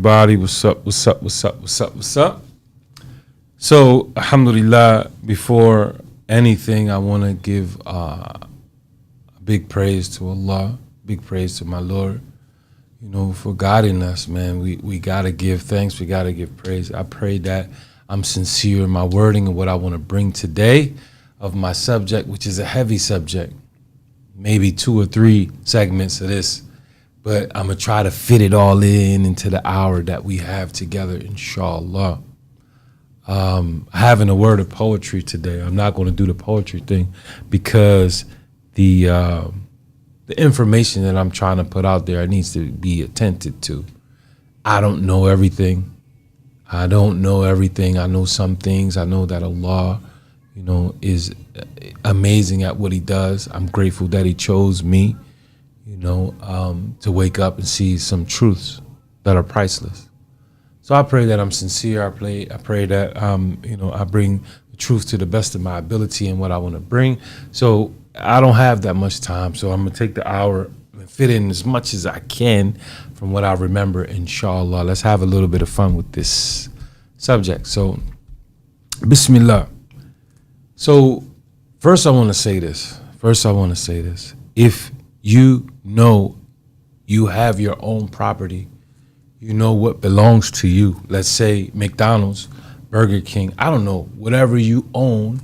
everybody? What's up? What's up? What's up? What's up? What's up? So, alhamdulillah, before anything, I want to give a big praise to Allah, big praise to my Lord, for guiding us, man. We got to give thanks. We got to give praise. I pray that I'm sincere in my wording and what I want to bring today of my subject, which is a heavy subject, maybe 2 or 3 segments of this. But I'm going to try to fit it all into the hour that we have together, inshallah. Having a word of poetry today. I'm not going to do the poetry thing because the information that I'm trying to put out there needs to be attended to. I don't know everything. I know some things. I know that Allah, is amazing at what he does. I'm grateful that he chose me, to wake up and see some truths that are priceless. So I pray that I'm sincere. I pray that, I bring the truth to the best of my ability and what I want to bring. So I don't have that much time. So I'm going to take the hour and fit in as much as I can from what I remember, inshallah. Let's have a little bit of fun with this subject. So, Bismillah. So first I want to say this. If you know you have your own property, you know what belongs to you. Let's say McDonald's, Burger King, I don't know, whatever you own,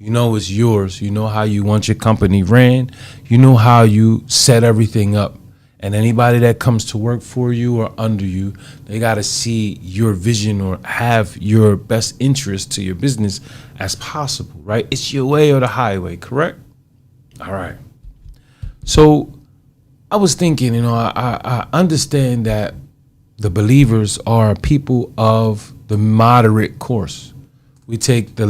is yours. You know how you want your company ran. You know how you set everything up. And anybody that comes to work for you or under you, they got to see your vision or have your best interest to your business as possible, right? It's your way or the highway, correct? All right. So I was thinking, I understand that the believers are people of the moderate course. We take the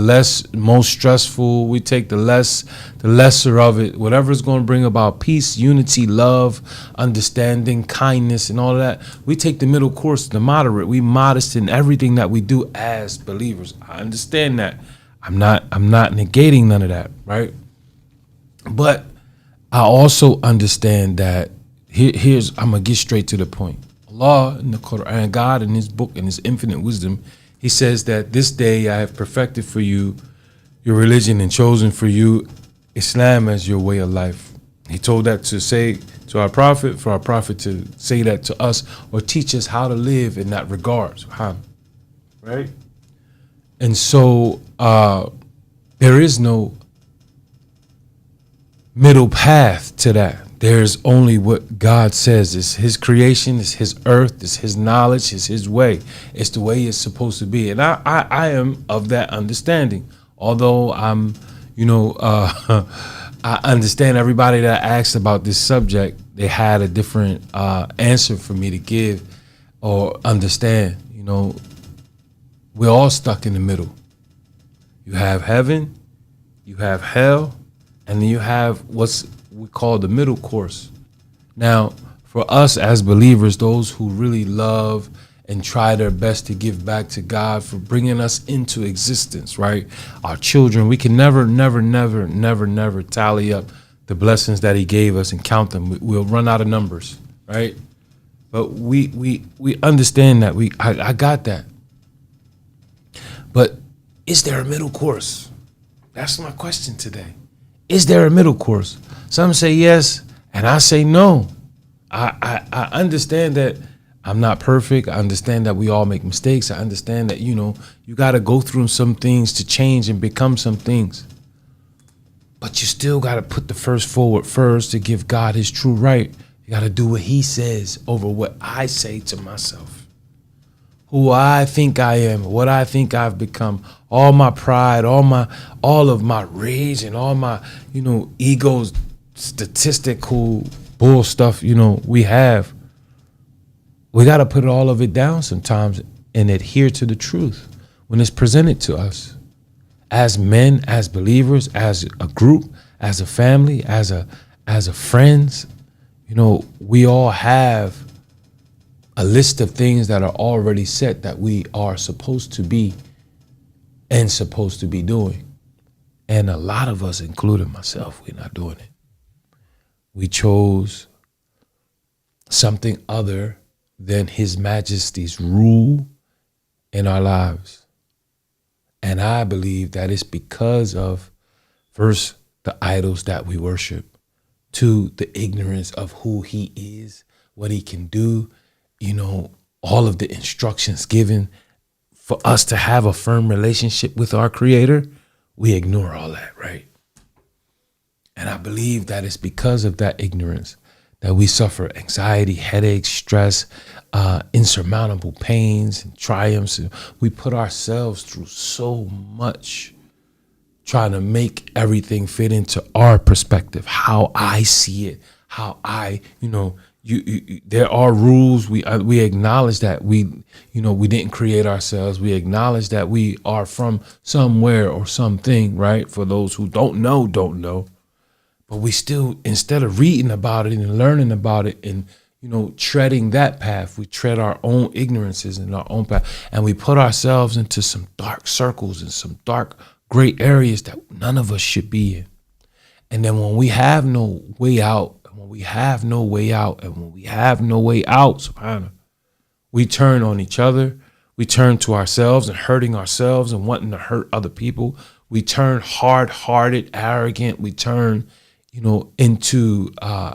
most stressful, we take the lesser of it, whatever's going to bring about peace, unity, love, understanding, kindness, and all of that. We take the middle course, the moderate. We modest in everything that we do as believers. I understand that. I'm not negating none of that, right? But I also understand that I'm going to get straight to the point. Allah in the Quran, God in his book and his infinite wisdom, he says that this day I have perfected for you your religion and chosen for you Islam as your way of life. He told that to say to our prophet, for our prophet to say that to us or teach us how to live in that regard. Right? And so there is no middle path to that. There's only what God says. It's his creation, it's his earth, it's his knowledge, it's his way. It's the way it's supposed to be. And I am of that understanding. Although I'm, I understand everybody that asked about this subject, they had a different answer for me to give or understand. We're all stuck in the middle. You have heaven, you have hell, and then you have what's we call the middle course. Now, for us as believers, those who really love and try their best to give back to God for bringing us into existence, right? Our children, we can never tally up the blessings that he gave us and count them. We'll run out of numbers, right? But we understand that. I got that. But is there a middle course? That's my question today. Is there a middle course? Some say yes, and I say no. I understand that I'm not perfect. I understand that we all make mistakes. I understand that, you got to go through some things to change and become some things. But you still got to put the first forward first to give God his true right. You got to do what he says over what I say to myself. Who I think I am, what I think I've become, all my pride, all of my rage and all my, egos, statistical bull stuff, we have. We got to put all of it down sometimes and adhere to the truth when it's presented to us. As men, as believers, as a group, as a family, as a friends, we all have a list of things that are already set that we are supposed to be and supposed to be doing. And a lot of us, including myself, we're not doing it. We chose something other than his majesty's rule in our lives. And I believe that it's because of, first, the idols that we worship, two, the ignorance of who he is, what he can do, all of the instructions given for us to have a firm relationship with our creator. We ignore all that, right? And I believe that it's because of that ignorance that we suffer anxiety, headaches, stress, insurmountable pains and triumphs. And we put ourselves through so much trying to make everything fit into our perspective, how I see it, how I, there are rules. We acknowledge that we didn't create ourselves. We acknowledge that we are from somewhere or something, right? For those who don't know. But we still, instead of reading about it and learning about it and, treading that path, we tread our own ignorances and our own path. And we put ourselves into some dark circles and some dark gray areas that none of us should be in. And then when we have no way out, subhanahu, we turn on each other. We turn to ourselves and hurting ourselves and wanting to hurt other people. We turn hard-hearted, arrogant. We turn, into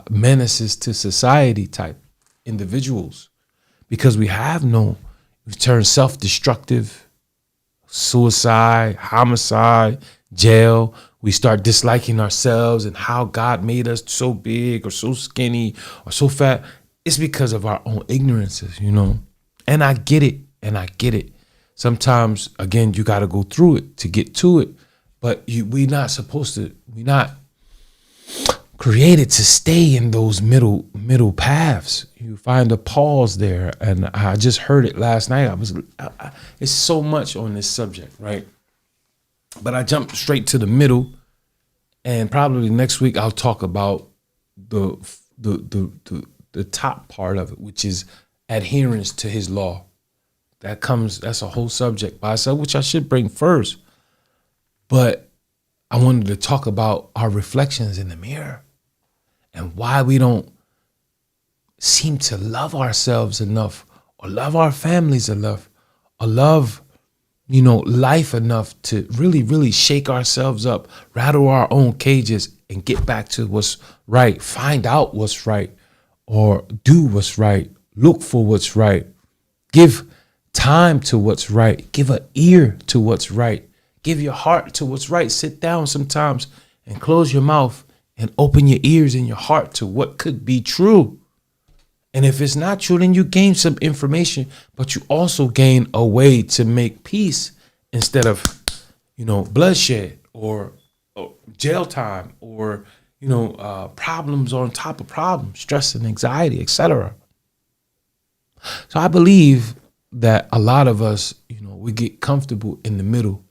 menaces to society type individuals because we turn self-destructive, suicide, homicide, jail. We start disliking ourselves and how God made us so big or so skinny or so fat. It's because of our own ignorances, And I get it. Sometimes, again, you got to go through it to get to it. But we're not created to stay in those middle paths. You find a pause there. And I just heard it last night. It's so much on this subject, right? But I jumped straight to the middle. And probably next week I'll talk about the top part of it, which is adherence to his law. That's a whole subject by itself, which I should bring first. But I wanted to talk about our reflections in the mirror and why we don't seem to love ourselves enough or love our families enough or love, life enough to really, really shake ourselves up, rattle our own cages and get back to what's right, find out what's right or do what's right, look for what's right, give time to what's right, give an ear to what's right, give your heart to what's right. Sit down sometimes and close your mouth and open your ears and your heart to what could be true. And if it's not true, then you gain some information, but you also gain a way to make peace instead of, bloodshed or jail time or, problems on top of problems, stress and anxiety, etc. So I believe that a lot of us, we get comfortable in the middle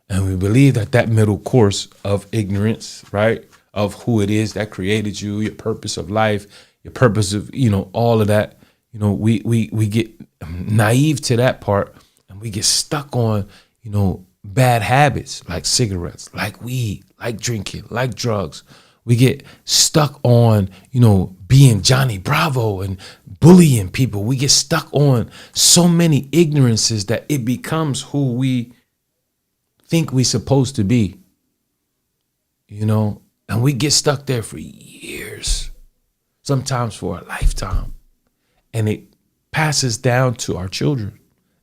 and we believe that middle course of ignorance, right, of who it is that created you, your purpose of life, your purpose of, all of that, we get naive to that part and we get stuck on, bad habits like cigarettes, like weed, like drinking, like drugs. We get stuck on, being Johnny Bravo and bullying people. We get stuck on so many ignorances that it becomes who we think we're supposed to be, and we get stuck there for years, sometimes for a lifetime. And it passes down to our children.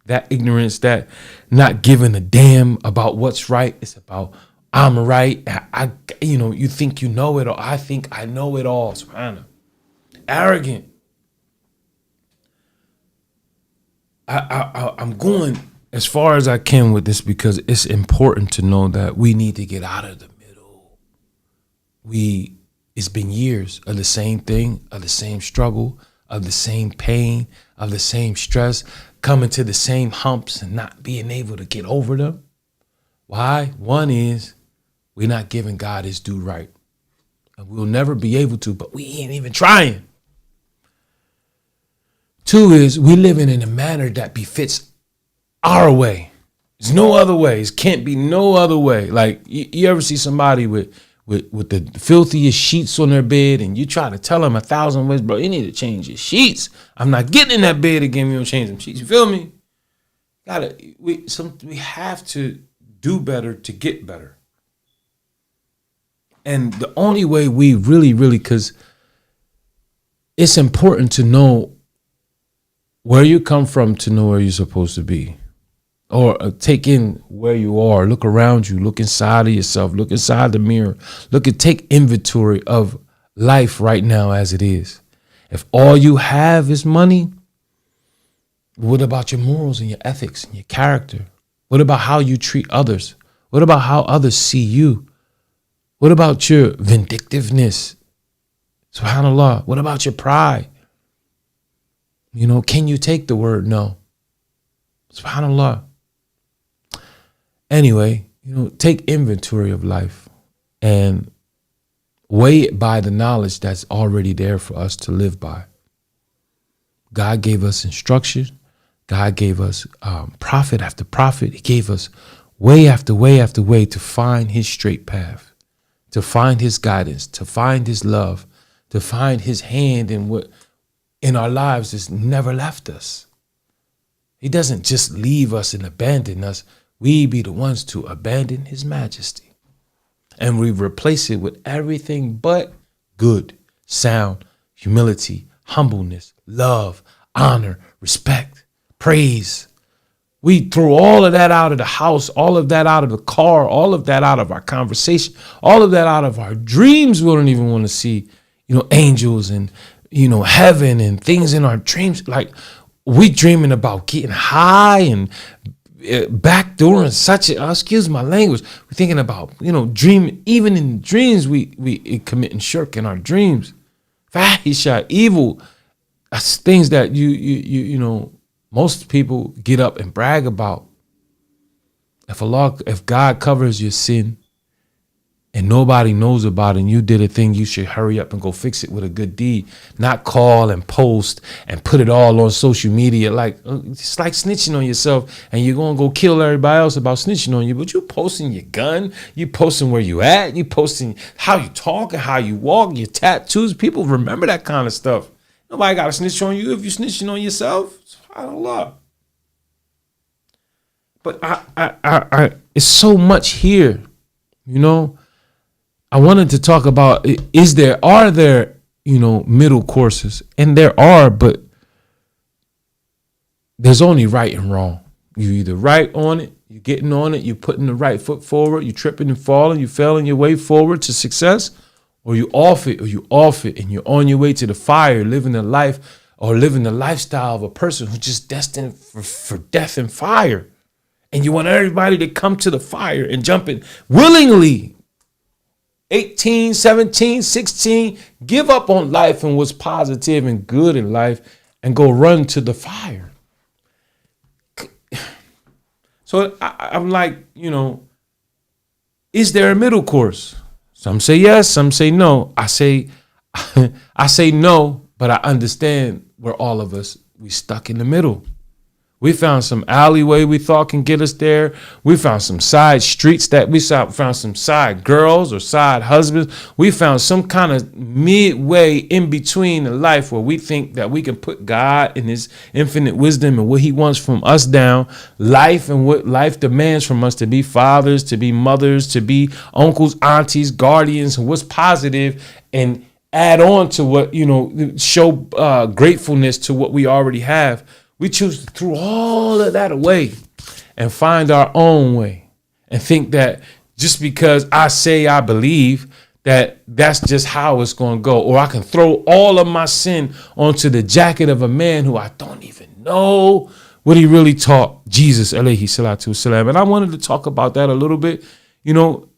That ignorance, that not giving a damn about what's right. It's about I'm right. You think you know it, or I think I know it all. Subhanallah. Arrogant. I'm going as far as I can with this because it's important to know that we need to get out of the middle. It's been years of the same thing, of the same struggle, of the same pain, of the same stress, coming to the same humps and not being able to get over them. Why? One is we're not giving God his due right. And we'll never be able to, but we ain't even trying. Two is we living in a manner that befits our way. There's no other way. It can't be no other way. Like you ever see somebody with with the filthiest sheets on their bed, and you try to tell them 1,000 ways, bro, you need to change your sheets. I'm not getting in that bed again. We don't change them sheets. You feel me? We have to do better to get better. And the only way we really, because it's important to know where you come from to know where you're supposed to be. Or take in where you are, look around you, look inside of yourself, look inside the mirror, take inventory of life right now as it is. If all you have is money, what about your morals and your ethics and your character? What about how you treat others? What about how others see you? What about your vindictiveness? SubhanAllah. What about your pride? Can you take the word no? SubhanAllah. Anyway, take inventory of life and weigh it by the knowledge that's already there for us to live by. God gave us instruction. God gave us prophet after prophet. He gave us way after way after way to find his straight path, to find his guidance, to find his love, to find his hand in what in our lives has never left us. He doesn't just leave us and abandon us. We be the ones to abandon his majesty. And we replace it with everything but good, sound, humility, humbleness, love, honor, respect, praise. We throw all of that out of the house, all of that out of the car, all of that out of our conversation, all of that out of our dreams. We don't even want to see, angels and, heaven and things in our dreams. Like we dreaming about getting high and backdooring such a, excuse my language. We're thinking about, dreaming, even in dreams, we committing shirk in our dreams. Fahisha, evil. That's things that most people get up and brag about. If God covers your sin and nobody knows about it and you did a thing, you should hurry up and go fix it with a good deed, not call and post and put it all on social media. Like it's like snitching on yourself, and you're going to go kill everybody else about snitching on you. But you posting your gun, you posting where you at, you posting how you talk and how you walk, your tattoos. People remember that kind of stuff. Nobody got to snitch on you if you're snitching on yourself. SubhanAllah. But I it's so much here, I wanted to talk about, are there, middle courses? And there are, but there's only right and wrong. You either right on it, you're getting on it, you're putting the right foot forward, you're tripping and falling, you're failing your way forward to success, or you off it, and you're on your way to the fire, living the life or living the lifestyle of a person who's just destined for death and fire. And you want everybody to come to the fire and jump in willingly. 18, 17, 16, give up on life and what's positive and good in life and go run to the fire. So I'm like, is there a middle course? Some say yes, some say no. I say no, but I understand where all of us, we stuck in the middle. We found some alleyway we thought can get us there. We found some side streets that found some side girls or side husbands. We found some kind of midway in between the life where we think that we can put God in his infinite wisdom and what he wants from us down, life and what life demands from us to be fathers, to be mothers, to be uncles, aunties, guardians, and what's positive, and add on to what, show gratefulness to what we already have. We choose to throw all of that away and find our own way and think that just because I say I believe that that's just how it's going to go, or I can throw all of my sin onto the jacket of a man who I don't even know what he really taught, Jesus alayhi salatu wasalam. And I wanted to talk about that a little bit,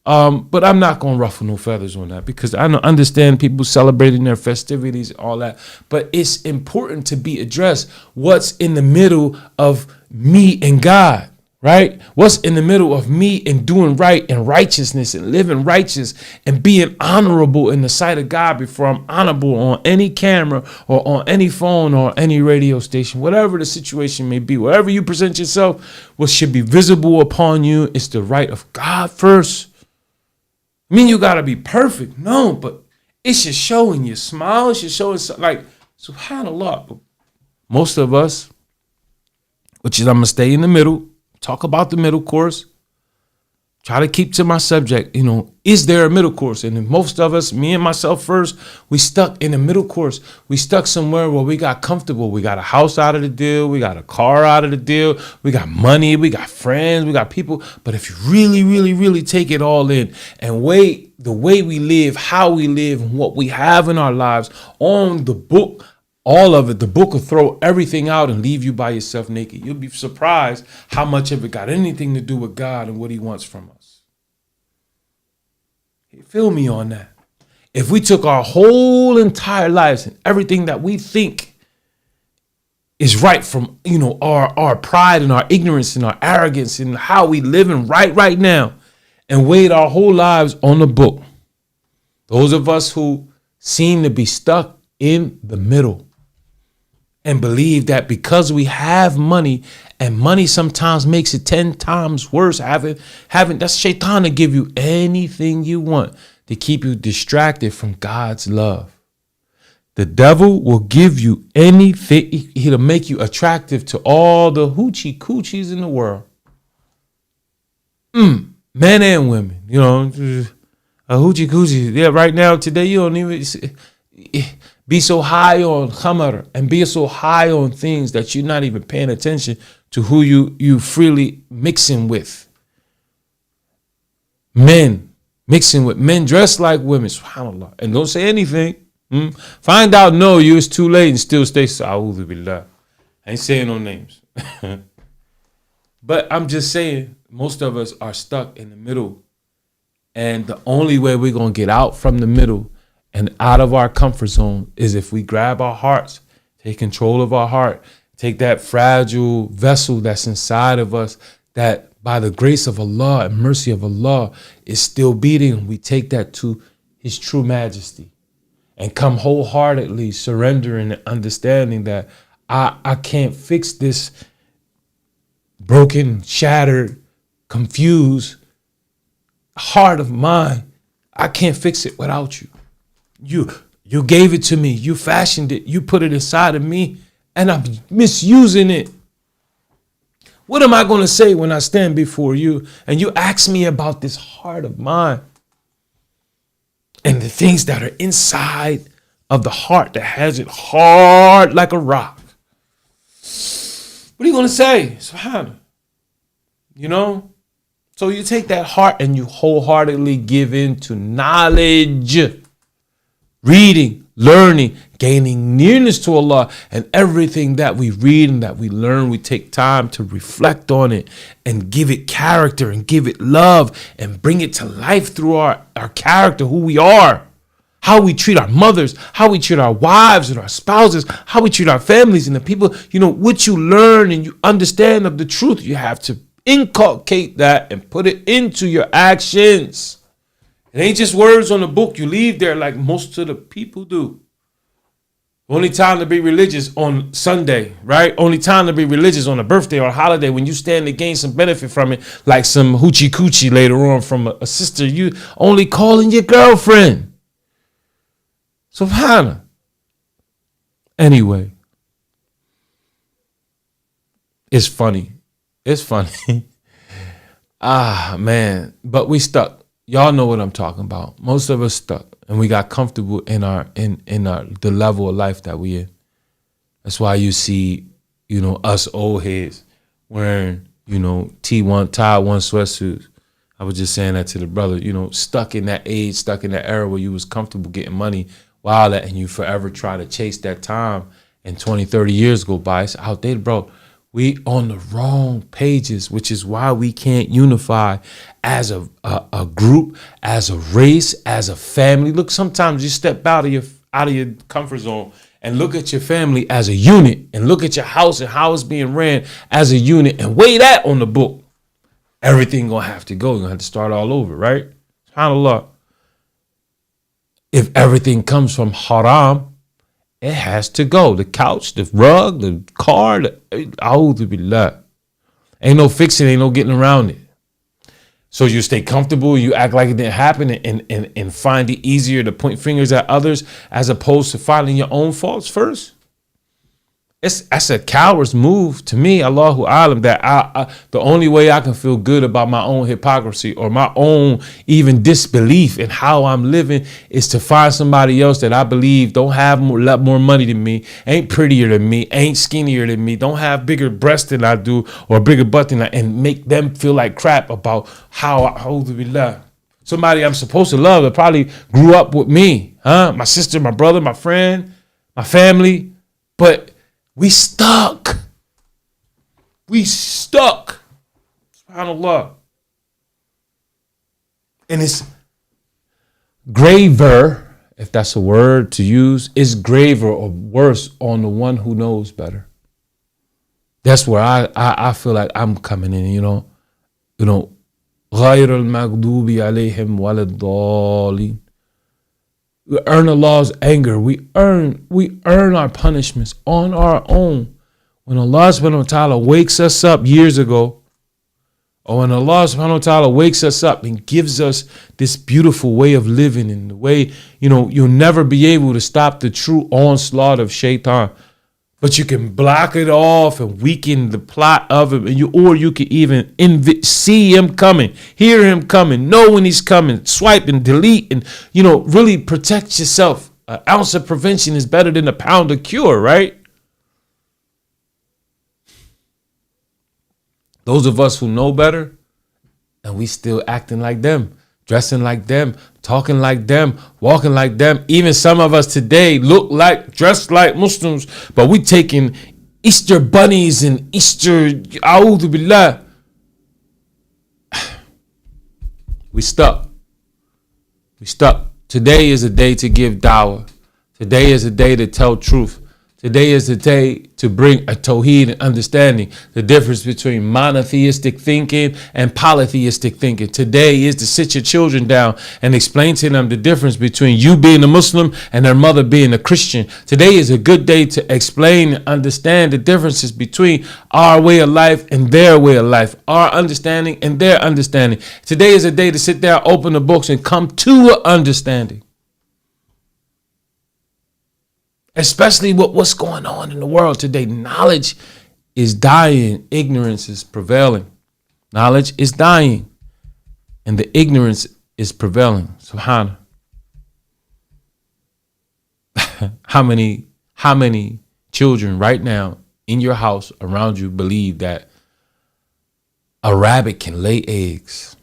but I'm not going to ruffle no feathers on that because I understand people celebrating their festivities, all that. But it's important to be addressed. What's in the middle of me and God, right? What's in the middle of me and doing right and righteousness and living righteous and being honorable in the sight of God before I'm honorable on any camera or on any phone or any radio station, whatever the situation may be, wherever you present yourself, what should be visible upon you is the right of God first. I mean, you got to be perfect. No, but it should show in your smile. It should show in like, subhanAllah. But most of us, which is I'm going to stay in the middle, talk about the middle course, try to keep to my subject, is there a middle course? And most of us, me and myself first, we stuck in the middle course. We stuck somewhere where we got comfortable. We got a house out of the deal. We got a car out of the deal. We got money. We got friends. We got people. But if you really, really, really take it all in and weigh the way we live, how we live, and what we have in our lives on the book, all of it, the book will throw everything out and leave you by yourself naked. You'll be surprised how much of it got anything to do with God and what he wants from us. You feel me on that? If we took our whole entire lives and everything that we think is right from, our pride and our ignorance and our arrogance and how we living right now and weighed our whole lives on the book, those of us who seem to be stuck in the middle, and believe that because we have money, and money sometimes makes it 10 times worse, having that's shaitan to give you anything you want to keep you distracted from God's love. The devil will give you anything. He'll make you attractive to all the hoochie coochies in the world. Men and women, a hoochie coochie. Yeah, right now, today, you don't even be so high on khamar and be so high on things that you're not even paying attention to who you freely mixing with. Men mixing with men dressed like women, subhanAllah, and don't say anything. Find out, no, it's too late and still stay. A'udhu billah. I ain't saying no names. But I'm just saying, most of us are stuck in the middle. And the only way we're going to get out from the middle and out of our comfort zone is if we grab our hearts, take control of our heart, take that fragile vessel that's inside of us that by the grace of Allah and mercy of Allah is still beating. We take that to his true majesty and come wholeheartedly surrendering and understanding that I can't fix this broken, shattered, confused heart of mine. I can't fix it without you. You gave it to me. You fashioned it. You put it inside of me, and I'm misusing it. What am I going to say when I stand before you and you ask me about this heart of mine and the things that are inside of the heart that has it hard like a rock? What are you going to say? Subhanallah. So you take that heart and you wholeheartedly give in to knowledge, reading, learning, gaining nearness to Allah, and everything that we read and that we learn, we take time to reflect on it and give it character and give it love and bring it to life through our character, who we are, how we treat our mothers, how we treat our wives and our spouses, how we treat our families and the people, what you learn and you understand of the truth, you have to inculcate that and put it into your actions. It ain't just words on the book you leave there like most of the people do. Only time to be religious on Sunday, right? Only time to be religious on a birthday or a holiday when you stand to gain some benefit from it, like some hoochie coochie later on from a sister you only calling your girlfriend. Subhanallah. Anyway, it's funny. It's funny. Man, but we stuck. Y'all know what I'm talking about. Most of us stuck, and we got comfortable in the level of life that we in. That's why you see, us old heads wearing, T1 tie one sweatsuits. I was just saying that to the brother, stuck in that age, stuck in that era where you was comfortable getting money, and you forever try to chase that time, and 20, 30 years go by. It's outdated, bro. We on the wrong pages, which is why we can't unify as a group, as a race, as a family. Look, sometimes you step out of your comfort zone and look at your family as a unit, and look at your house and how it's being ran as a unit, and weigh that on the book. Everything gonna have to go. You're gonna have to start all over, right? SubhanAllah. If everything comes from haram, it has to go. The couch, the rug, the car, a'udhu billah. Ain't no fixing, ain't no getting around it. So you stay comfortable, you act like it didn't happen, and find it easier to point fingers at others as opposed to finding your own faults first. That's a coward's move to me, Allahu Alam, that the only way I can feel good about my own hypocrisy or my own even disbelief in how I'm living is to find somebody else that I believe don't have more money than me, ain't prettier than me, ain't skinnier than me, don't have bigger breasts than I do or bigger butt than I, and make them feel like crap about how I, somebody I'm supposed to love that probably grew up with me, my sister, my brother, my friend, my family, but we stuck. SubhanAllah. And it's graver, if that's a word to use, is graver or worse on the one who knows better. That's where I feel like I'm coming in, you know. غَيْرَ الْمَغْضُوبِ عَلَيْهِمْ وَلَا الضَّالِّينَ. We earn Allah's anger. We earn our punishments on our own. When Allah subhanahu wa ta'ala wakes us up years ago, or when Allah subhanahu wa ta'ala wakes us up and gives us this beautiful way of living, and the way, you'll never be able to stop the true onslaught of shaitan. But you can block it off and weaken the plot of it, or you can even see him coming, hear him coming, know when he's coming, swipe and delete, and really protect yourself. An ounce of prevention is better than a pound of cure, right? Those of us who know better, and we still acting like them, dressing like them, talking like them, walking like them. Even some of us today dressed like Muslims, but we taking Easter bunnies and Easter, a'udhu billah. We stuck. Today is a day to give dawah. Today is a day to tell truth. Today is the day to bring a tawheed and understanding, the difference between monotheistic thinking and polytheistic thinking. Today is to sit your children down and explain to them the difference between you being a Muslim and their mother being a Christian. Today is a good day to explain and understand the differences between our way of life and their way of life, our understanding and their understanding. Today is a day to sit down, open the books, and come to an understanding. Especially with what's going on in the world today. Knowledge is dying. Ignorance is prevailing. Knowledge is dying. And the ignorance is prevailing. Subhanallah. How many children right now in your house around you believe that a rabbit can lay eggs?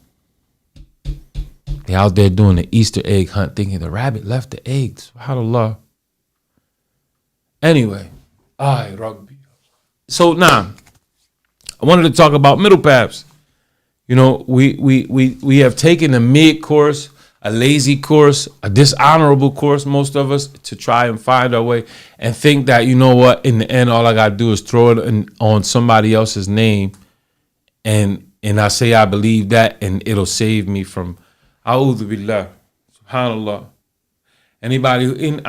They're out there doing the Easter egg hunt thinking the rabbit left the eggs. Subhanallah. Anyway, rugby. So now, I wanted to talk about middle paths. We have taken a mid course, a lazy course, a dishonorable course, most of us, to try and find our way and think that, in the end, all I got to do is throw it on somebody else's name and I say I believe that and it'll save me from a'udhu billah, subhanallah. I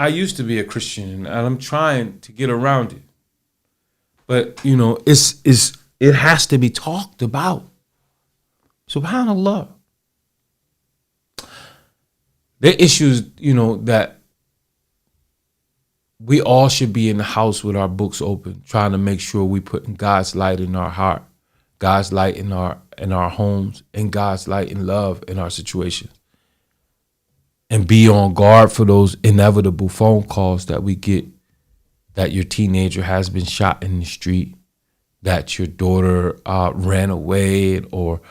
used to be a Christian and I'm trying to get around it. But, it has to be talked about. Subhanallah. There are issues, that we all should be in the house with our books open, trying to make sure we put God's light in our heart, God's light in our homes, and God's light and love in our situations. And be on guard for those inevitable phone calls that we get, that your teenager has been shot in the street, that your daughter ran away, or,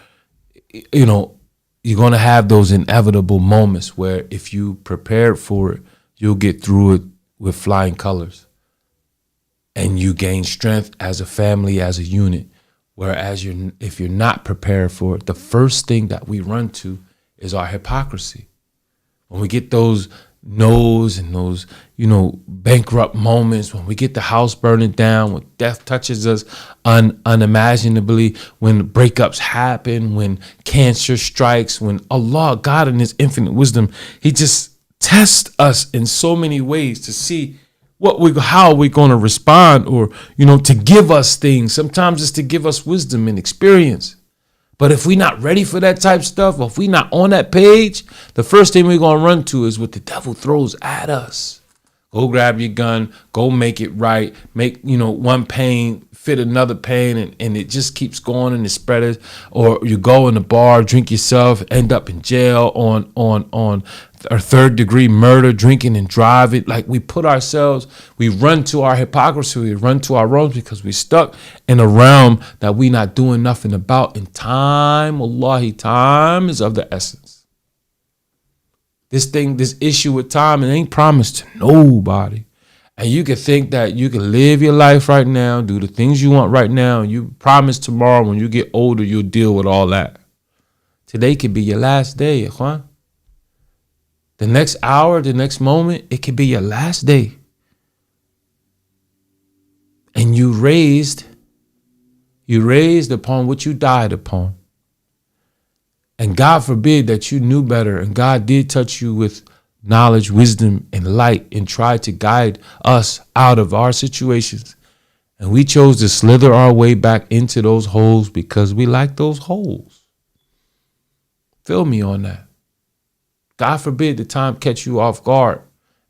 you're going to have those inevitable moments where if you prepared for it, you'll get through it with flying colors. And you gain strength as a family, as a unit. Whereas if you're not prepared for it, the first thing that we run to is our hypocrisy. When we get those no's and those, bankrupt moments, when we get the house burning down, when death touches us unimaginably, when breakups happen, when cancer strikes, when Allah, God in his infinite wisdom, he just tests us in so many ways to see how we're going to respond, or, to give us things. Sometimes it's to give us wisdom and experience. But if we not ready for that type of stuff, or if we not on that page, the first thing we're going to run to is what the devil throws at us. Go grab your gun, go make it right, make, one pain fit another pain, and it just keeps going and it spreads. Or you go in the bar, drink yourself, end up in jail on or third degree murder, drinking and driving. Like we run to our hypocrisy, we run to our wrongs because we're stuck in a realm that we not doing nothing about. And time, wallahi, time is of the essence. This issue with time, it ain't promised to nobody. And you can think that you can live your life right now, do the things you want right now, and you promise tomorrow when you get older, you'll deal with all that. Today could be your last day, ikhwan. The next hour, the next moment, it could be your last day. And you raised upon what you died upon. And God forbid that you knew better and God did touch you with knowledge, wisdom, and light and tried to guide us out of our situations. And we chose to slither our way back into those holes because we like those holes. Feel me on that. God forbid the time catch you off guard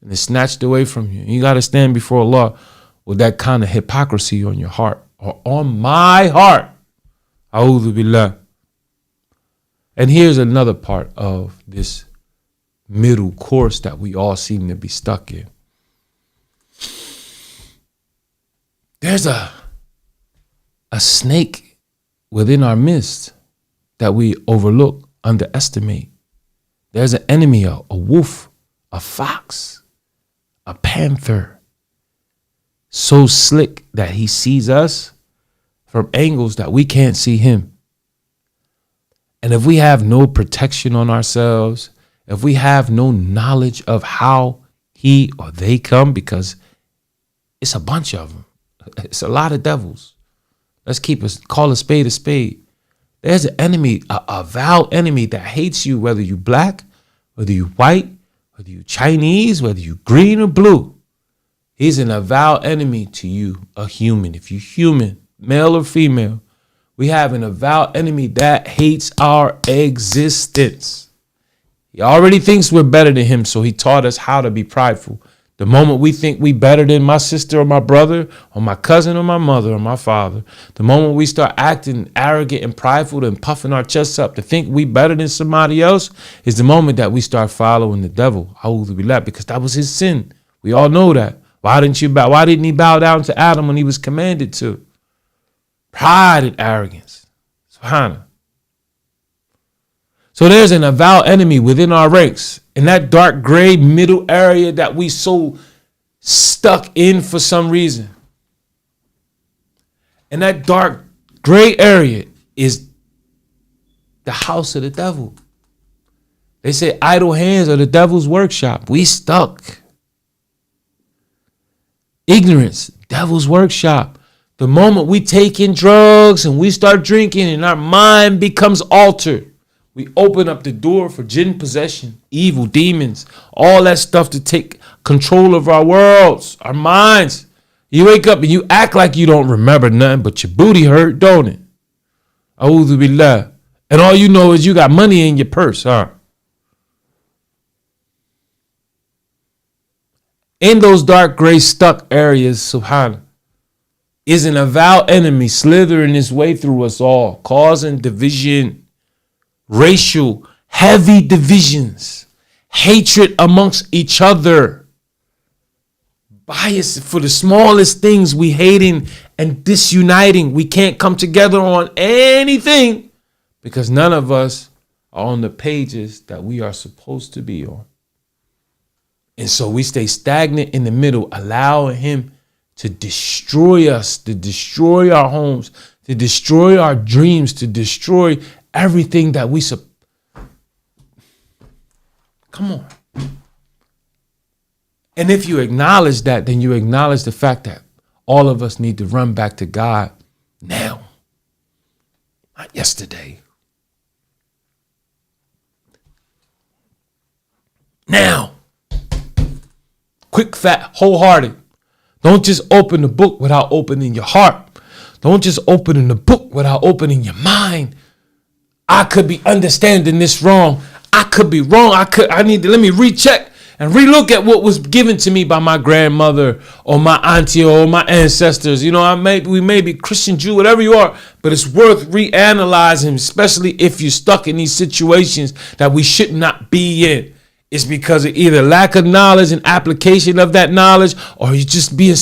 and it's snatched away from you. You got to stand before Allah with that kind of hypocrisy on your heart or on my heart. A'udhu billah. And here's another part of this middle course that we all seem to be stuck in. There's a snake within our midst that we overlook, underestimate. There's an enemy, a wolf, a fox, a panther, so slick that he sees us from angles that we can't see him. And if we have no protection on ourselves, if we have no knowledge of how he or they come, because it's a bunch of them, it's a lot of devils. Let's call a spade a spade. There's an enemy, a vowed enemy that hates you, whether you black, whether you white, whether you Chinese, whether you green or blue. He's an avowed enemy to you, a human. If you're human, male or female, we have an avowed enemy that hates our existence. He already thinks we're better than him, so he taught us how to be prideful. The moment we think we better than my sister or my brother or my cousin or my mother or my father, the moment we start acting arrogant and prideful and puffing our chests up to think we better than somebody else is the moment that we start following the devil. A'udhu billah, because that was his sin. We all know that. Why didn't he bow down to Adam when he was commanded to? Pride and arrogance. Subhanallah. So there's an avowed enemy within our ranks in that dark gray middle area that we so stuck in for some reason. And that dark gray area is the house of the devil. They say idle hands are the devil's workshop. We stuck. Ignorance, devil's workshop. The moment we take in drugs and we start drinking and our mind becomes altered, we open up the door for jinn possession, evil, demons, all that stuff to take control of our worlds, our minds. You wake up and you act like you don't remember nothing, but your booty hurt, don't it? A'udhu billah. And all you know is you got money in your purse, huh? In those dark, gray, stuck areas, subhanAllah, is an avowed enemy slithering his way through us all, causing division, racial, heavy divisions, hatred amongst each other, bias for the smallest things, we hating and disuniting. We can't come together on anything because none of us are on the pages that we are supposed to be on. And so we stay stagnant in the middle, allowing him to destroy us, to destroy our homes, to destroy our dreams, to destroy everything that we come on. And if you acknowledge that, then you acknowledge the fact that all of us need to run back to God now, not yesterday. Now. Quick, fat, wholehearted. Don't just open the book without opening your heart. Don't just open the book without opening your mind. I could be understanding this wrong. I could be wrong. I need to let me recheck and relook at what was given to me by my grandmother or my auntie or my ancestors. You know, we may be Christian, Jew, whatever you are, but it's worth reanalyzing, especially if you're stuck in these situations that we should not be in. It's because of either lack of knowledge and application of that knowledge, or you just being,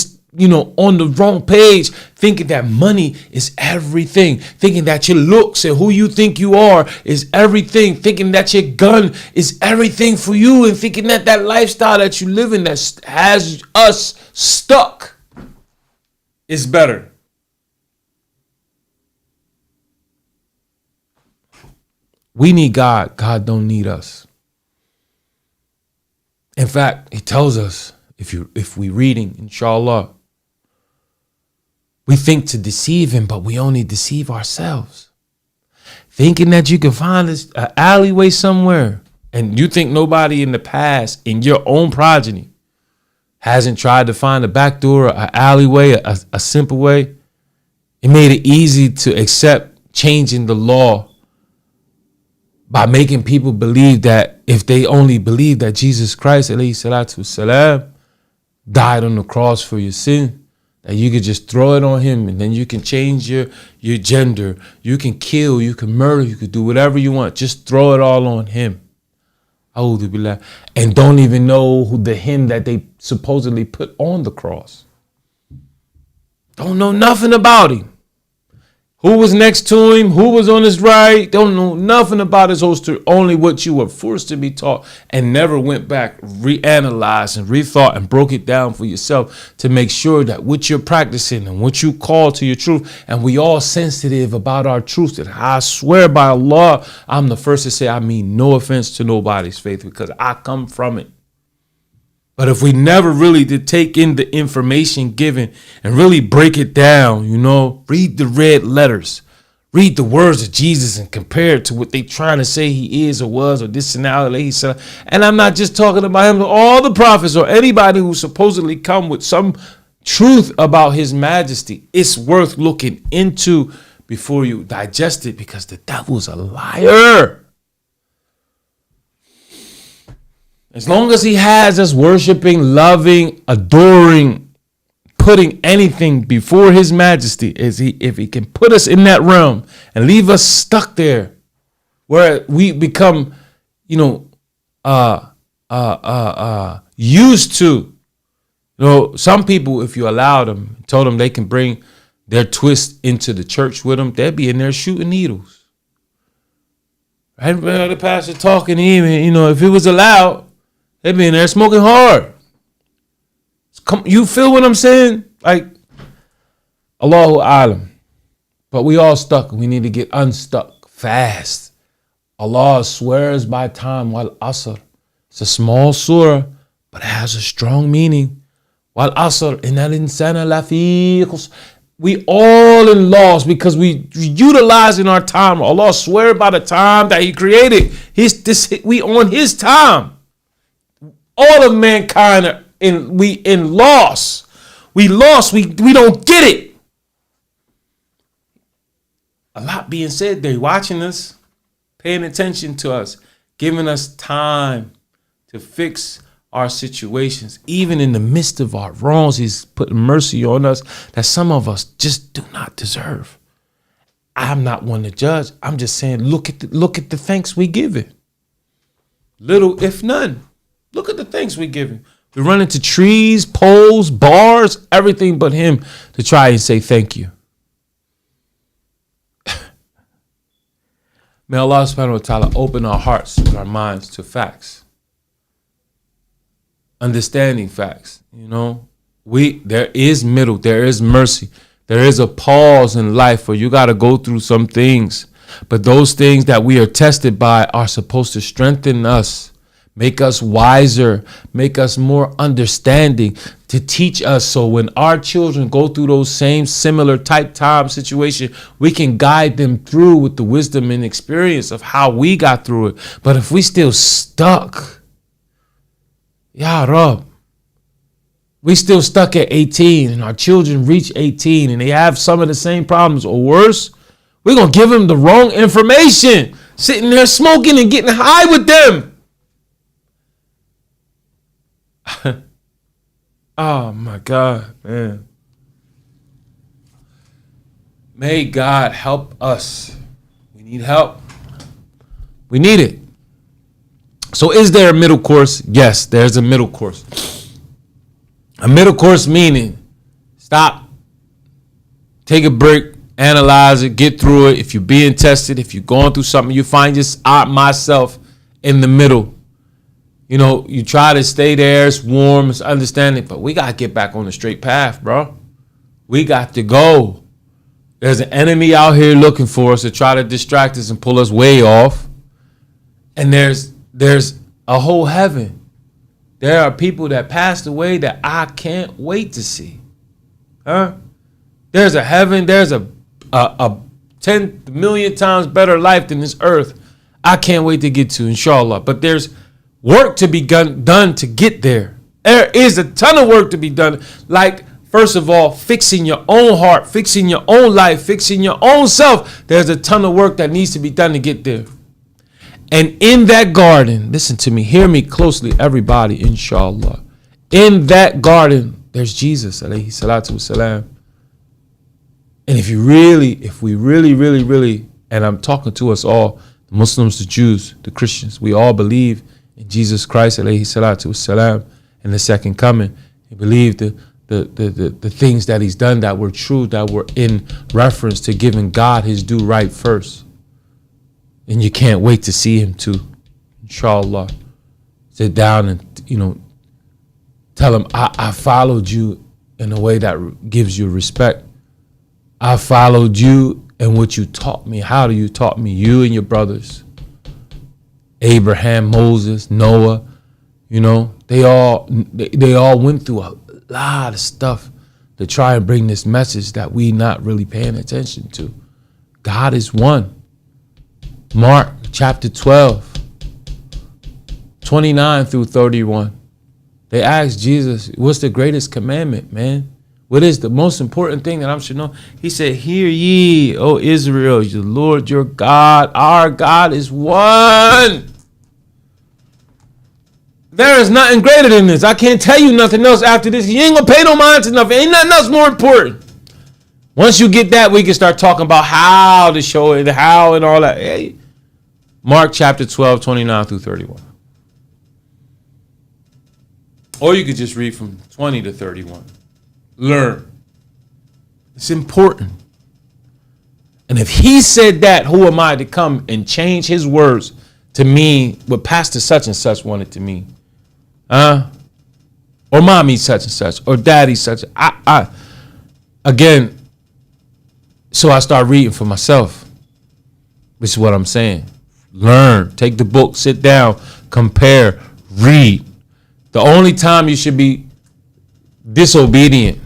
on the wrong page, thinking that money is everything, thinking that your looks and who you think you are is everything, thinking that your gun is everything for you, and thinking that that lifestyle that you live in that has us stuck is better. We need God. God don't need us. In fact, he tells us, if we reading, inshallah, we think to deceive him, but we only deceive ourselves. Thinking that you can find an alleyway somewhere, and you think nobody in the past, in your own progeny, hasn't tried to find a back door, an alleyway, a simple way. It made it easy to accept changing the law by making people believe that if they only believe that Jesus Christ, alayhi salatu wasalam, died on the cross for your sin, that you could just throw it on him, and then you can change your gender, you can kill, you can murder, you could do whatever you want. Just throw it all on him. A'udhu billah. And don't even know who the him that they supposedly put on the cross. Don't know nothing about him. Who was next to him? Who was on his right? Don't know nothing about his whole story. Only what you were forced to be taught, and never went back, reanalyzed and rethought and broke it down for yourself to make sure that what you're practicing and what you call to your truth. And we all sensitive about our truth. And I swear by Allah, I'm the first to say I mean no offense to nobody's faith, because I come from it. But if we never really did take in the information given and really break it down, read the red letters, read the words of Jesus and compare it to what they trying to say he is or was or this and that. And I'm not just talking about him, all the prophets or anybody who supposedly come with some truth about his majesty. It's worth looking into before you digest it, because the devil's a liar. As long as he has us worshiping, loving, adoring, putting anything before his majesty, if he can put us in that realm and leave us stuck there, where we become, used to, some people, if you allow them, told them they can bring their twist into the church with them, they'd be in there shooting needles. Right? The pastor talking to him, if it was allowed, they be in there smoking hard. You feel what I'm saying? Like, Allahu Alam. But we all stuck. We need to get unstuck fast. Allah swears by time, wal asr. It's a small surah, but it has a strong meaning. Wal asr, innal insana lafi khusr. We all in loss because we utilizing our time. Allah swear by the time that he created. We on his time. All of mankind are in loss. We lost. We don't get it. A lot being said there, watching us, paying attention to us, giving us time to fix our situations. Even in the midst of our wrongs, he's putting mercy on us that some of us just do not deserve. I'm not one to judge. I'm just saying, look at the thanks we give it. Little, if none. Look at the things we give him. We run into trees, poles, bars, everything but him to try and say thank you. May Allah subhanahu wa ta'ala open our hearts and our minds to facts. Understanding facts. There is middle, there is mercy. There is a pause in life where you got to go through some things. But those things that we are tested by are supposed to strengthen us. Make us wiser, make us more understanding, to teach us so when our children go through those same similar type time situation, we can guide them through with the wisdom and experience of how we got through it. But if we still stuck, Ya Rab, we still stuck at 18 and our children reach 18 and they have some of the same problems or worse, we're going to give them the wrong information sitting there smoking and getting high with them. Oh my God, man. May God help us. We need help. We need it. So is there a middle course? Yes, there's a middle course. A middle course meaning stop, take a break, analyze it, get through it. If you're being tested, if you're going through something, you find myself in the middle. You know, you try to stay there, it's warm, it's understanding, but we got to get back on the straight path, bro. We got to go. There's an enemy out here looking for us to try to distract us and pull us way off. And there's a whole heaven. There are people that passed away that I can't wait to see. Huh? There's a heaven, there's a 10 million times better life than this earth. I can't wait to get to, inshallah. But there's work to be done to get there. There is a ton of work to be done. Like, first of all, fixing your own heart, fixing your own life, fixing your own self. There's a ton of work that needs to be done to get there. And in that garden, listen to me, hear me closely, everybody, inshallah. In that garden, there's Jesus, alayhi salatu wasalam. And if we really, and I'm talking to us all, the Muslims, the Jews, the Christians, we all believe in Jesus Christ, alayhi salatu wasalam, and the second coming. We believe the things that he's done that were true, that were in reference to giving God his due right first. And you can't wait to see him too, inshallah. Sit down and, tell him, I followed you in a way that gives you respect. I followed you and what you taught me. How do you taught me? You and your brothers. Abraham, Moses, Noah, they all went through a lot of stuff to try and bring this message that we not really paying attention to. God is one. Mark chapter 12, 29 through 31. They asked Jesus, what's the greatest commandment, man? What is the most important thing that I should know? He said, hear ye, O Israel, the Lord your God, our God is one. There is nothing greater than this. I can't tell you nothing else after this. You ain't going to pay no mind to nothing. Ain't nothing else more important. Once you get that, we can start talking about how to show it, how and all that. Hey, Mark chapter 12, 29 through 31. Or you could just read from 20 to 31. Learn. It's important. And if he said that, who am I to come and change his words to mean what Pastor such and such wanted to mean? Or mommy such and such, or daddy such. Again, so I start reading for myself. This is what I'm saying. Learn. Take the book, sit down, compare, read. The only time you should be disobedient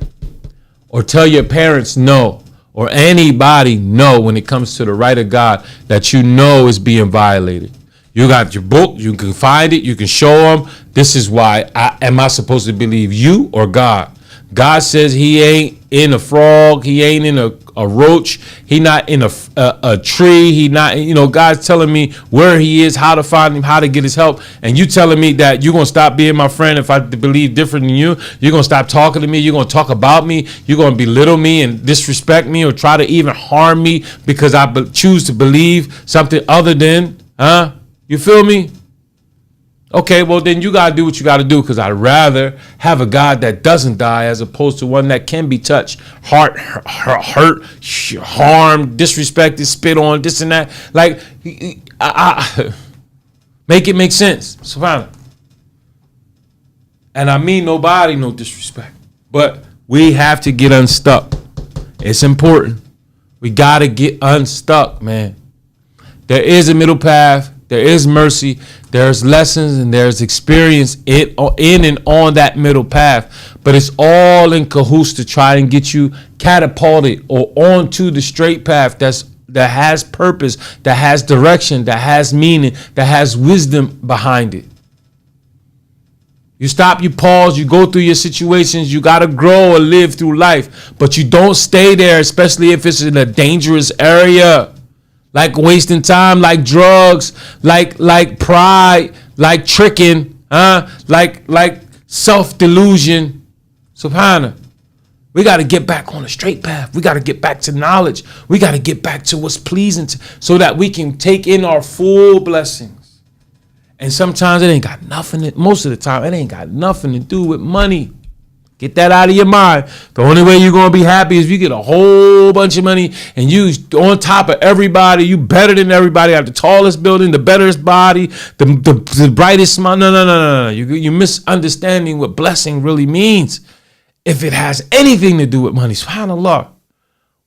or tell your parents no, or anybody no, when it comes to the right of God that you know is being violated. You got your book, you can find it, you can show them. This is why. Am I supposed to believe you or God? God says he ain't in a frog, he ain't in a roach, he not in a tree, he not, God's telling me where he is, how to find him, how to get his help, and you telling me that you're going to stop being my friend if I believe different than you, you're going to stop talking to me, you're going to talk about me, you're going to belittle me and disrespect me or try to even harm me because I choose to believe something other than, you feel me? Okay, well, then you got to do what you got to do, because I'd rather have a God that doesn't die as opposed to one that can be touched, hurt, harmed, disrespected, spit on, this and that. Like, make it make sense. Subhanallah. And I mean nobody, no disrespect. But we have to get unstuck. It's important. We got to get unstuck, man. There is a middle path. There is mercy, there's lessons, and there's experience in and on that middle path. But it's all in cahoots to try and get you catapulted or onto the straight path that has purpose, that has direction, that has meaning, that has wisdom behind it. You stop, you pause, you go through your situations. You got to grow or live through life. But you don't stay there, especially if it's in a dangerous area. like wasting time, like drugs, like pride, like tricking, like self-delusion. Subhana. We got to get back on the straight path. We got to get back to knowledge. We got to get back to what's pleasing so that we can take in our full blessings. And sometimes it ain't got nothing, most of the time, it ain't got nothing to do with money. Get that out of your mind. The only way you're going to be happy is if you get a whole bunch of money and you on top of everybody. You better than everybody. Have the tallest building, the betterest body, the brightest smile. No. You're misunderstanding what blessing really means. If it has anything to do with money, subhanAllah.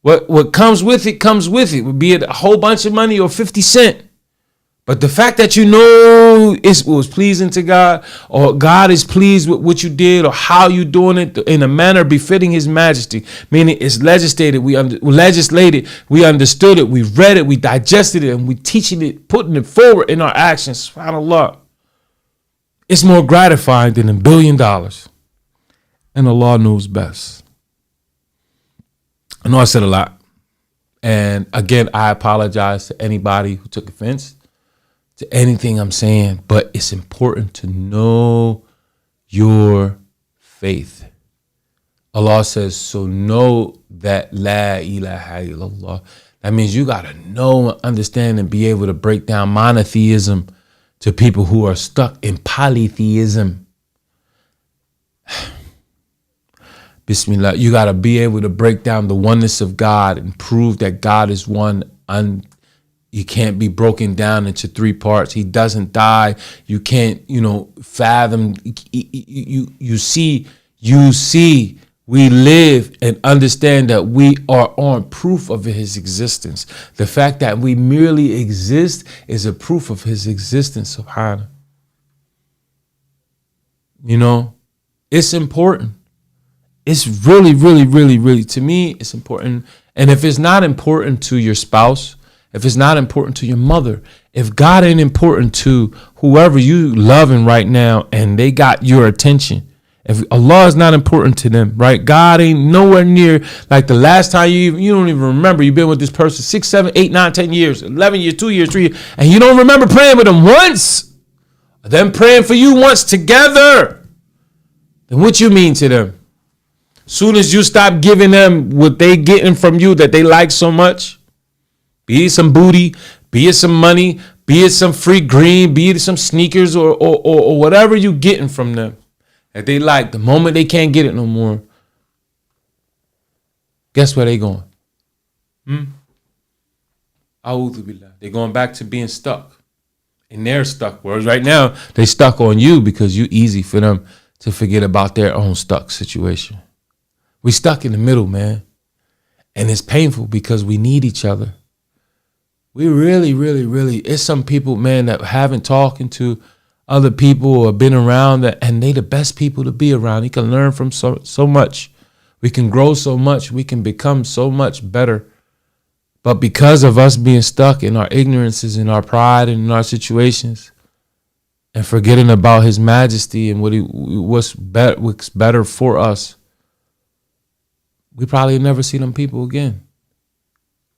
What comes with it comes with it. Be it a whole bunch of money or 50 cents. But the fact that you know it was pleasing to God, or God is pleased with what you did, or how you doing it in a manner befitting His Majesty, meaning it's legislated, we understood it, we read it, we digested it, and we teaching it, putting it forward in our actions. SubhanAllah. It's more gratifying than $1 billion. And Allah knows best. I know I said a lot. And again, I apologize to anybody who took offense to anything I'm saying, but it's important to know your faith. Allah says, so know that La ilaha illallah. That means you got to know and understand and be able to break down monotheism to people who are stuck in polytheism. Bismillah. You got to be able to break down the oneness of God and prove that God is one. He can't be broken down into three parts. He doesn't die. You can't, fathom. You see, we live and understand that we are on proof of His existence. The fact that we merely exist is a proof of His existence, subhanahu. It's important. It's really, really, really, really, to me, it's important. And if it's not important to your spouse, if it's not important to your mother, if God ain't important to whoever you loving right now and they got your attention, if Allah is not important to them, right? God ain't nowhere near, like the last time you don't even remember you've been with this person 6, 7, 8, 9, 10 years, 11 years, 2 years, 3 years, and you don't remember praying with them once, them praying for you once together, then what you mean to them? Soon as you stop giving them what they getting from you that they like so much, be it some booty, be it some money, be it some free green, be it some sneakers or whatever you getting from them that they like, the moment they can't get it no more, guess where they going? A'udhu billah. They're going back to being stuck in their stuck words. Right now, they stuck on you because you easy for them to forget about their own stuck situation. We stuck in the middle, man. And it's painful because we need each other. We really, really, really, it's some people, man, that haven't talking to other people or been around that, and they the best people to be around. You can learn from so much. We can grow so much. We can become so much better. But because of us being stuck in our ignorances, in our pride, and in our situations, and forgetting about His Majesty and what's better for us, we probably never see them people again.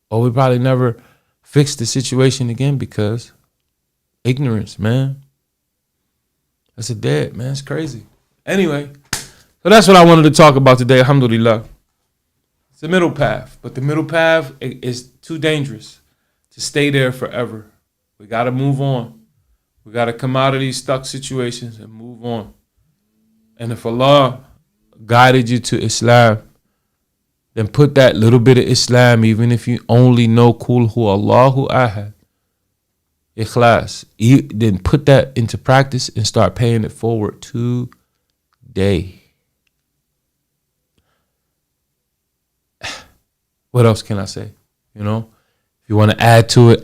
Or we probably never fix the situation again because ignorance, man. That's a dead, man. It's crazy. Anyway, so that's what I wanted to talk about today, alhamdulillah. It's the middle path, but the middle path is too dangerous to stay there forever. We got to move on. We got to come out of these stuck situations and move on. And if Allah guided you to Islam, then put that little bit of Islam, even if you only know Qul Hu Allahu Ahad, Ikhlas, then put that into practice and start paying it forward today. What else can I say? If you want to add to it,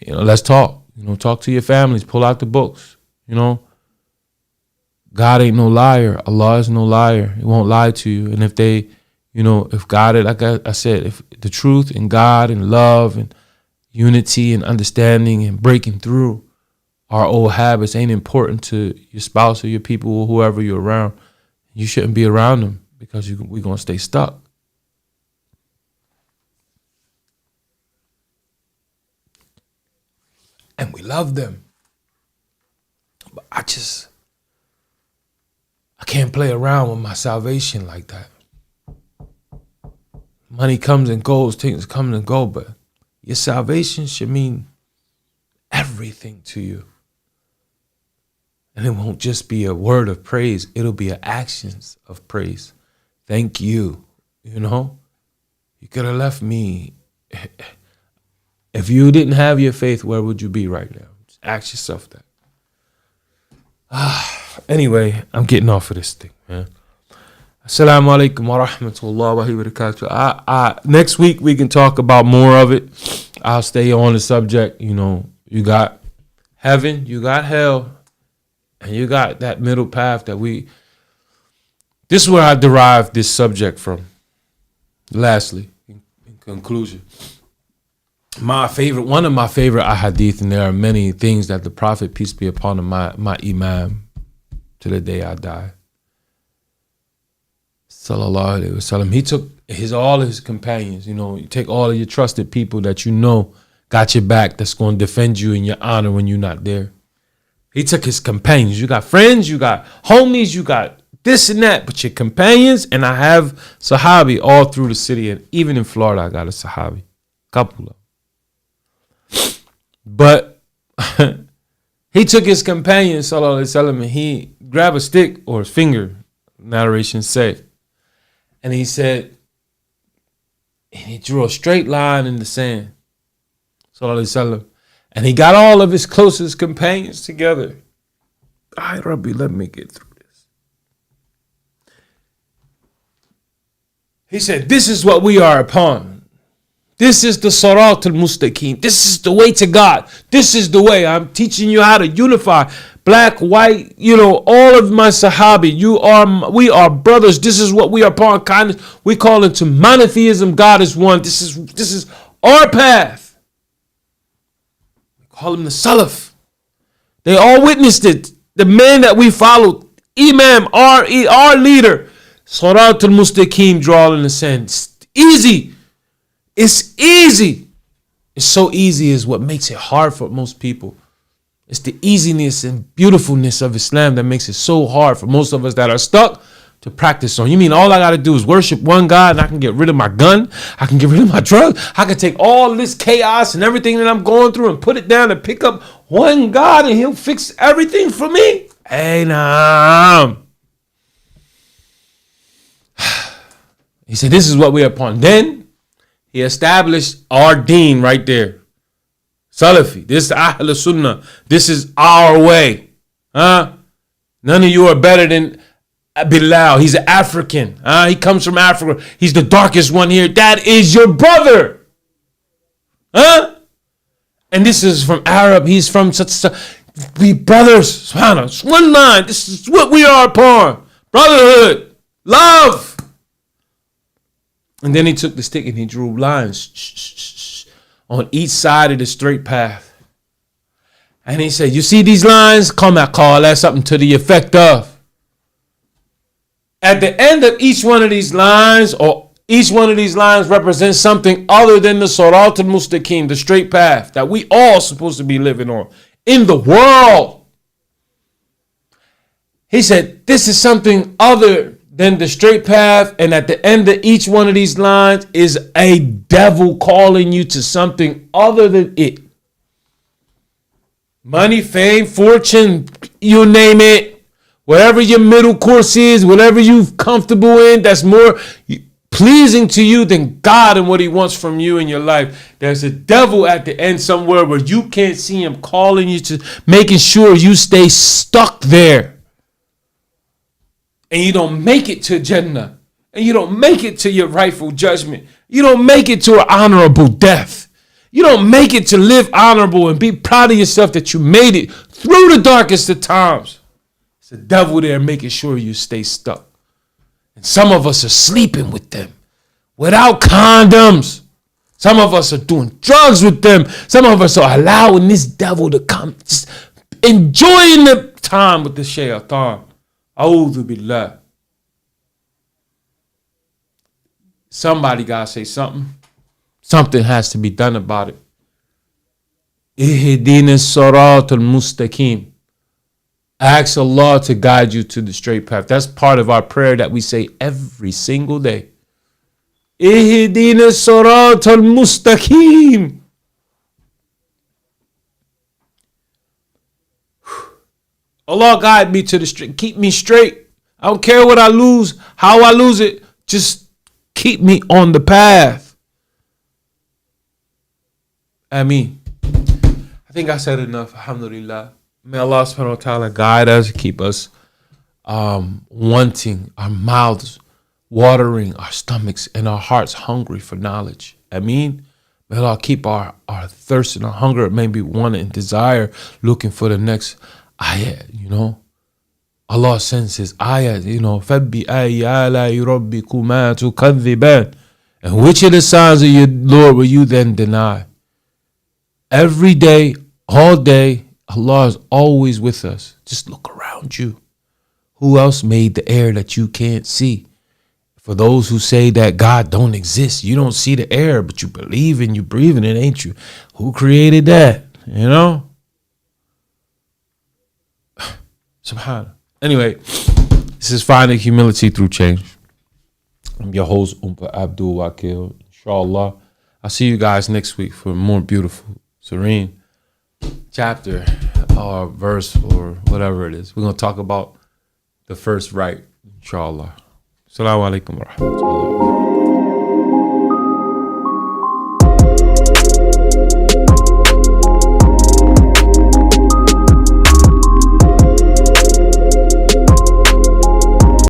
let's talk. Talk to your families, pull out the books, God ain't no liar. Allah is no liar. He won't lie to you. And if they, if God, like I said, if the truth and God and love and unity and understanding and breaking through our old habits ain't important to your spouse or your people or whoever you're around, you shouldn't be around them because we're going to stay stuck. we love them. But I can't play around with my salvation like that. Money comes and goes, things come and go, but your salvation should mean everything to you. And it won't just be a word of praise. It'll be an actions of praise. Thank you. You know, you could have left me. If you didn't have your faith, where would you be right now? Just ask yourself that. Anyway, I'm getting off of this thing, man. Assalamu alaikum wa rahmatullahi wa barakatuh. Next week, we can talk about more of it. I'll stay on the subject. You know, you got heaven, you got hell, and you got that middle path that this is where I derived this subject from. Lastly, in conclusion, one of my favorite ahadith, and there are many things that the Prophet, peace be upon him, my imam, to the day I die, sallallahu alaihi wasallam, he took all of his companions. You know, you take all of your trusted people that you know got your back, that's going to defend you in your honor when you're not there. He took his companions. You got friends, you got homies, you got this and that, but your companions, and I have Sahabi all through the city, and even in Florida, I got a Sahabi, couple of them. But he took his companions, sallallahu alaihi wasallam, and he grabbed a stick or his finger, narration said, and he said, and he drew a straight line in the sand, sallallahu alaihi wasallam, and he got all of his closest companions together. Ay, Rabbi, let me get through this. He said, this is what we are upon. This is the Sirat al-Mustaqim. This is the way to God. This is the way. I'm teaching you how to unify black, white, you know, all of my Sahabi. We are brothers. This is what we are upon. Kindness. We call it to monotheism. God is one. This is our path. Call him the Salaf. They all witnessed it. The man that we followed, Imam, our leader, Sirat al-Mustaqim, draw in the sand. It's easy. It's easy. It's so easy is what makes it hard for most people. It's the easiness and beautifulness of Islam that makes it so hard for most of us that are stuck to practice on. You mean all I got to do is worship one God and I can get rid of my gun? I can get rid of my drugs? I can take all this chaos and everything that I'm going through and put it down and pick up one God and he'll fix everything for me? Hey, nah. He said, this is what we're upon. Then he established our deen right there. Salafi. This is Ahl Sunnah. This is our way. None of you are better than Bilal. He's an African. He comes from Africa. He's the darkest one here. That is your brother. And this is from Arab. He's from such. We brothers. SubhanAllah. It's one line. This is what we are upon. Brotherhood. Love. And then he took the stick and he drew lines on each side of the straight path. And he said, you see these lines? Come at call. That's something to the effect of. At the end of each one of these lines, or each one of these lines represents something other than the Sirat al-Mustaqim, the straight path that we all supposed to be living on in the world. He said, this is something other than the straight path, and at the end of each one of these lines is a devil calling you to something other than it. Money, fame, fortune, you name it. Whatever your middle course is, whatever you're comfortable in, that's more pleasing to you than God and what he wants from you in your life. There's a devil at the end somewhere where you can't see him calling you to making sure you stay stuck there. And you don't make it to Jannah. And you don't make it to your rightful judgment. You don't make it to an honorable death. You don't make it to live honorable and be proud of yourself that you made it through the darkest of times. It's the devil there making sure you stay stuck. And some of us are sleeping with them without condoms. Some of us are doing drugs with them. Some of us are allowing this devil to come, just enjoying the time with the shaitan. A'udhu billah. Somebody got to say something. Something has to be done about it. Ihdina sirat al-mustaqim. Ask Allah to guide you to the straight path. That's part of our prayer that we say every single day. Ihdina sirat al-mustaqim. Allah guide me to the straight. Keep me straight. I don't care what I lose, how I lose it. Just keep me on the path. Ameen. I think I said enough. Alhamdulillah. May Allah subhanahu wa ta'ala guide us, keep us wanting, our mouths watering, our stomachs and our hearts hungry for knowledge. Ameen. May Allah keep our thirst and our hunger, maybe want and desire, looking for the next ayat, you know. Allah sends his ayat, you know, فَبِّ آيَالَ رَبِّكُمَا تُكَذِّبَانِ. And which of the signs of your Lord will you then deny? Every day, all day, Allah is always with us. Just look around you. Who else made the air that you can't see? For those who say that God don't exist, you don't see the air, but you believe in, you breathing it, ain't you? Who created that? You know? Subhanallah. Anyway, this is Finding Humility Through Change. I'm your host, Umpa Abdul Wakil. Inshallah, I'll see you guys next week for a more beautiful, serene chapter or verse or whatever it is. We're going to talk about the first right, inshallah. Assalamu alaikum wa rahmatullah.